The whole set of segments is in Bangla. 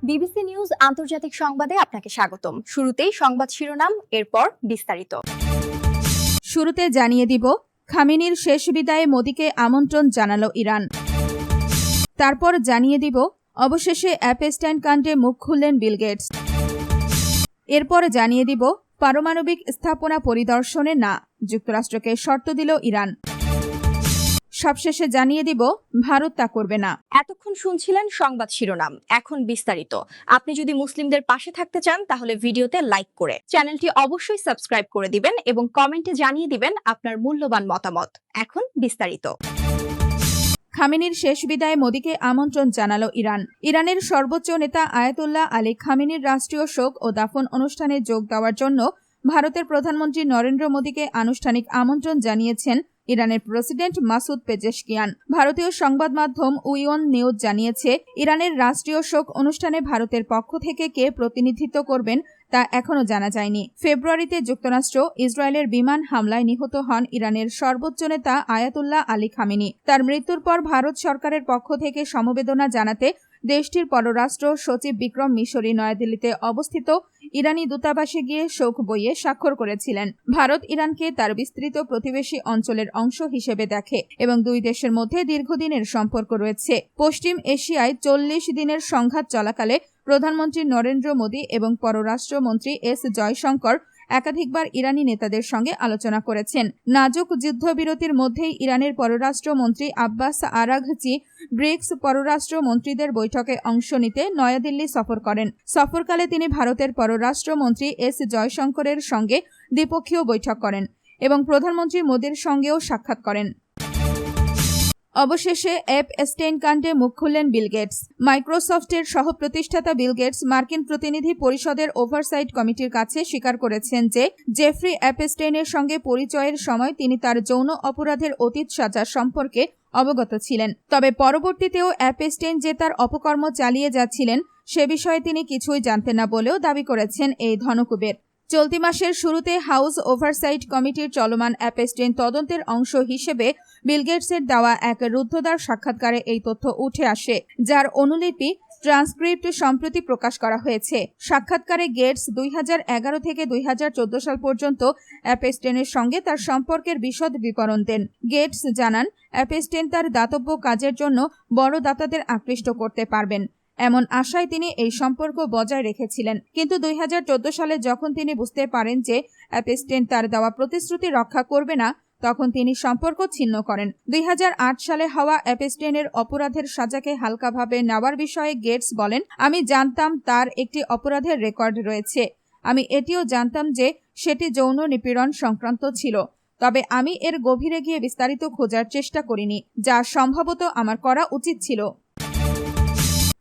বিবিসি নিউজ আন্তর্জাতিক সংবাদে আপনাকে স্বাগতম। শুরুতেই সংবাদ শিরোনাম, এরপর বিস্তারিত। শুরুতে জানিয়ে দিব, খামেনির শেষ বিদায়ে মোদিকে আমন্ত্রণ জানালো ইরান। তারপর জানিয়ে দিব, অবশেষে অ্যাপস্টাইন কাণ্ডে মুখ খুললেন বিল গেটস। এরপর জানিয়ে দিব, পারমাণবিক স্থাপনা পরিদর্শনে না, যুক্তরাষ্ট্রকে শর্ত দিল ইরান। সবশেষে জানিয়ে দিব, ভারত তা করবে না। এতক্ষণ শুনছিলেন সংবাদ শিরোনাম, এখন বিস্তারিত। আপনি যদি মুসলিমদের পাশে থাকতে চান তাহলে ভিডিওতে লাইক করে চ্যানেলটি অবশ্যই সাবস্ক্রাইব করে দিবেন এবং কমেন্টে জানিয়ে দিবেন আপনার মূল্যবান মতামত। এখন বিস্তারিত। খামেনির শেষ বিদায়ে মোদিকে আমন্ত্রণ জানালো ইরান। ইরানের সর্বোচ্চ নেতা আয়াতুল্লাহ আলী খামেনির রাষ্ট্রীয় শোক ও দাফন অনুষ্ঠানে যোগ দেওয়ার জন্য ভারতের প্রধানমন্ত্রী নরেন্দ্র মোদিকে আনুষ্ঠানিক আমন্ত্রণ জানিয়েছেন ইরানের প্রেসিডেন্ট মাসুদ পেজেশকিয়ান। ভারতীয় সংবাদ মাধ্যম উইওন নিউজ জানিয়েছে, ইরানের রাষ্ট্রীয় শোক অনুষ্ঠানে ভারতের পক্ষ থেকে কে প্রতিনিধিত্ব করবেন তা এখনো জানা যায়নি। ফেব্রুয়ারিতে যুক্তরাষ্ট্র ইসরায়েলের বিমান হামলায় নিহত হন ইরানের সর্বোচ্চ নেতা আয়াতুল্লাহ আলী খামেনি। তার মৃত্যুর পর ভারত সরকারের পক্ষ থেকে সমবেদনা জানাতে দেশটির পররাষ্ট্র সচিব বিক্রম মিশরি নয়াদিল্লিতে অবস্থিত ইরানি দূতাবাসে গিয়ে শোক বইয়ে স্বাক্ষর করেছিলেন। ভারত ইরানকে তার বিস্তৃত প্রতিবেশী অঞ্চলের অংশ হিসেবে দেখে এবং দুই দেশের মধ্যে দীর্ঘদিনের সম্পর্ক রয়েছে। পশ্চিম এশিয়ায় 40 দিনের সংঘাত চলাকালে প্রধানমন্ত্রী নরেন্দ্র মোদী এবং পররাষ্ট্রমন্ত্রী এস জয়শঙ্কর একাধিকবার ইরানি নেতাদের সঙ্গে আলোচনা করেছেন। নাজুক যুদ্ধবিরতির মধ্যেই ইরানের পররাষ্ট্রমন্ত্রী আব্বাস আরাঘচি ব্রিক্স পররাষ্ট্রমন্ত্রীদের বৈঠকে অংশ নিতে নয়াদিল্লি সফর করেন। সফরকালে তিনি ভারতের পররাষ্ট্রমন্ত্রী এস জয়শঙ্করের সঙ্গে দ্বিপক্ষীয় বৈঠক করেন এবং প্রধানমন্ত্রী মোদীর সঙ্গেও সাক্ষাৎ করেন। অবশেষে অ্যাপস্টাইন কাণ্ডে মুখ খুললেন বিল গেটস। মাইক্রোসফটের সহ-প্রতিষ্ঠাতা বিল গেটস মার্কিন প্রতিনিধি পরিষদের ওভারসাইট কমিটির কাছে স্বীকার করেছেন যে জেফ্রি অ্যাপস্টাইনের সঙ্গে পরিচয়ের সময় তিনি তার যৌন অপরাধের অতীত সাজা সম্পর্কে অবগত ছিলেন। তবে পরবর্তীতেও অ্যাপস্টাইন যে তার অপকর্ম চালিয়ে যাচ্ছিলেন সে বিষয়ে তিনি কিছুই জানতেন না বলেও দাবি করেছেন এই ধনকুবের। চলতি মাসের শুরুতে হাউস ওভারসাইট কমিটির চলমান অ্যাপস্টাইন তদন্তের অংশ হিসেবে বিল গেটসের দেওয়া এক রুদ্ধদ্বার সাক্ষাৎকারে এই তথ্য উঠে আসে, যার অনুলিপি ট্রান্সক্রিপ্ট সম্প্রতি প্রকাশ করা হয়েছে। সাক্ষাৎকারে গেটস 2011 থেকে 2014 সাল পর্যন্ত অ্যাপস্টাইনের সঙ্গে তার সম্পর্কের বিশদ বিবরণ দেন। গেটস জানান, অ্যাপস্টাইন তার দাতব্য কাজের জন্য বড় দাতাদের আকৃষ্ট করতে পারবেন এমন আশায় তিনি এই সম্পর্ক বজায় রেখেছিলেন। কিন্তু 2014 সালে যখন তিনি বুঝতে পারেন যে অ্যাপস্টাইন তার দেওয়া প্রতিশ্রুতি রক্ষা করবে না, তখন তিনি সম্পর্ক ছিন্ন করেন। 2008 সালে হওয়া অ্যাপস্টাইনের অপরাধের সাজাকে হালকাভাবে নেওয়ার বিষয়ে গেটস বলেন, আমি জানতাম তার একটি অপরাধের রেকর্ড রয়েছে। আমি এটিও জানতাম যে সেটি যৌন নিপীড়ন সংক্রান্ত ছিল। তবে আমি এর গভীরে গিয়ে বিস্তারিত খোঁজার চেষ্টা করিনি, যা সম্ভবত আমার করা উচিত ছিল।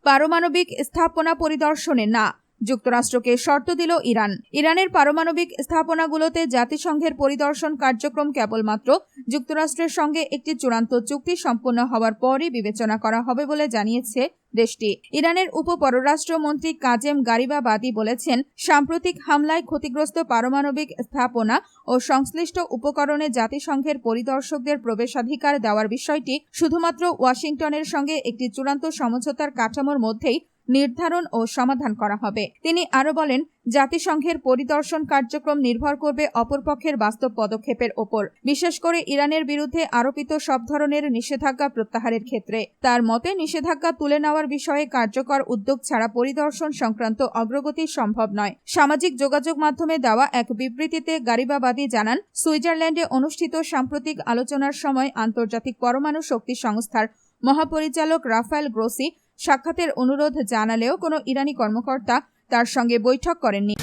পারমাণবিক স্থাপনা পরিদর্শনে না, যুক্তরাষ্ট্রকে শর্ত দিল ইরান। ইরানের পারমাণবিক স্থাপনাগুলোতে জাতিসংঘের পরিদর্শন কার্যক্রম কেবলমাত্র যুক্তরাষ্ট্রের সঙ্গে একটি চূড়ান্ত চুক্তি সম্পন্ন হওয়ার পরই বিবেচনা করা হবে বলে জানিয়েছে দেশটি। ইরানের উপপররাষ্ট্রমন্ত্রী কাজেম গারিবাবাদি বলেছেন, সাম্প্রতিক হামলায় ক্ষতিগ্রস্ত পারমাণবিক স্থাপনা ও সংশ্লিষ্ট উপকরণে জাতিসংঘের পরিদর্শকদের প্রবেশাধিকার দেওয়ার বিষয়টি শুধুমাত্র ওয়াশিংটনের সঙ্গে একটি চূড়ান্ত সমঝোতার কাঠামোর মধ্যেই নির্ধারণ ও সমাধান করা হবে। তিনি আরও বলেন, জাতিসংঘের পরিদর্শন কার্যক্রম নির্ভর করবে অপরপক্ষের বাস্তব পদক্ষেপের ওপর, বিশেষ করে ইরানের বিরুদ্ধে আরোপিত সব ধরনের নিষেধাজ্ঞা প্রত্যাহারের ক্ষেত্রে। তার মতে, নিষেধাজ্ঞা তুলে নেওয়ার বিষয়ে কার্যকর উদ্যোগ ছাড়া পরিদর্শন সংক্রান্ত অগ্রগতি সম্ভব নয়। সামাজিক যোগাযোগ মাধ্যমে দেওয়া এক বিবৃতিতে গারিবাবাদি জানান, সুইজারল্যান্ডে অনুষ্ঠিত সাম্প্রতিক আলোচনার সময় আন্তর্জাতিক পরমাণু শক্তি সংস্থার মহাপরিচালক রাফায়েল গ্রোসি সাক্ষাতের অনুরোধ জানালেও কোনো ইরানি কর্মকর্তা তার সঙ্গে বৈঠক করেননি।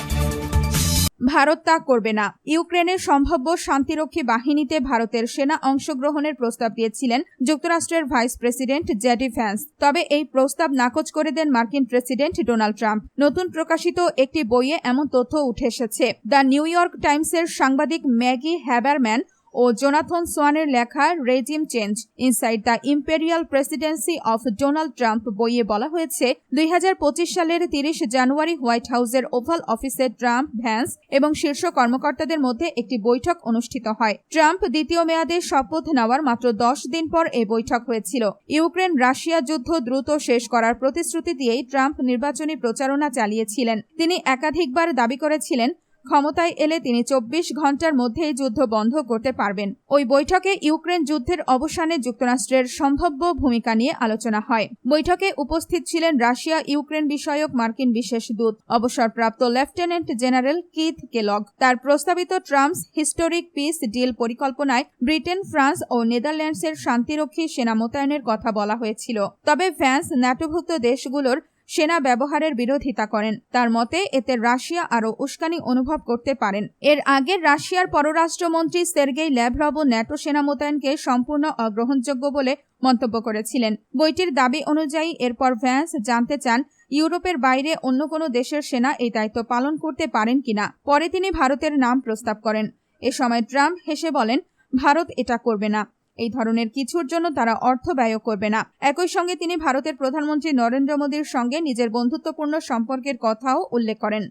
ভারত তা করবে না। ইউক্রেনের সম্ভাব্য শান্তিরক্ষী বাহিনীতে ভারতের সেনা অংশগ্রহণের প্রস্তাব দিয়েছিলেন যুক্তরাষ্ট্রের ভাইস প্রেসিডেন্ট জেডি ভ্যান্স। তবে এই প্রস্তাব নাকচ করে দেন মার্কিন প্রেসিডেন্ট ডোনাল্ড ট্রাম্প। নতুন প্রকাশিত একটি বইয়ে এমন তথ্য উঠে এসেছে। দ্য নিউ ইয়র্ক টাইমসের সাংবাদিক ম্যাগি হ্যাবারম্যান ও জোনাথন সোয়ানের লেখা regime change inside the imperial Presidency of Donald Trump বইয়ে বলা হয়েছে 2025 সালের 30 জানুয়ারি হোয়াইট হাউসের ওভাল অফিসে ট্রাম্প, ভ্যান্স এবং শীর্ষ কর্মকর্তাদের মধ্যে একটি বৈঠক অনুষ্ঠিত হয়। ট্রাম্প দ্বিতীয় মেয়াদে শপথ নেওয়ার মাত্র 10 দিন পর এই বৈঠক হয়েছিল। ইউক্রেন রাশিয়া যুদ্ধ দ্রুত শেষ করার প্রতিশ্রুতি দিয়েই ট্রাম্প নির্বাচনী প্রচারণা চালিয়েছিলেন। তিনি একাধিকবার দাবি করেছিলেন ক্ষমতায় এলে তিনি 24 ঘন্টার মধ্যেই যুদ্ধ বন্ধ করতে পারবেন। ওই বৈঠকে ইউক্রেন যুদ্ধের অবসানে যুক্তরাষ্ট্রের সম্ভাব্য ভূমিকা নিয়ে আলোচনা হয়। বৈঠকে উপস্থিত ছিলেন রাশিয়া ইউক্রেন বিষয়ক মার্কিন বিশেষ দূত অবসরপ্রাপ্ত লেফটেন্যান্ট জেনারেল কিথ কেলগ। তার প্রস্তাবিত ট্রাম্পস হিস্টোরিক পিস ডিল পরিকল্পনায় ব্রিটেন, ফ্রান্স ও নেদারল্যান্ডসের শান্তিরক্ষী সেনা মোতায়েনের কথা বলা হয়েছিল। তবে ভ্যান্স ন্যাটোভুক্ত দেশগুলোর সেনা ব্যবহারের বিরোধিতা করেন। তার মতে এতে রাশিয়া আরও উস্কানি অনুভব করতে পারেন। এর আগে রাশিয়ার পররাষ্ট্রমন্ত্রী সের্গেই ল্যাভরভও ন্যাটো সেনা মোতায়েনকে সম্পূর্ণ অগ্রহণযোগ্য বলে মন্তব্য করেছিলেন। বইটির দাবি অনুযায়ী এরপর ভ্যান্স জানতে চান ইউরোপের বাইরে অন্য কোনো দেশের সেনা এই দায়িত্ব পালন করতে পারেন কিনা। পরে তিনি ভারতের নাম প্রস্তাব করেন। এ সময় ট্রাম্প হেসে বলেন, ভারত এটা করবে না। এই ধরনের কিছুর জন্য তারা অর্থ ব্যয় করবে না। একই সঙ্গে তিনি ভারতের প্রধানমন্ত্রী নরেন্দ্র মোদীর সঙ্গে নিজের বন্ধুত্বপূর্ণ সম্পর্কের কথাও উল্লেখ করেন।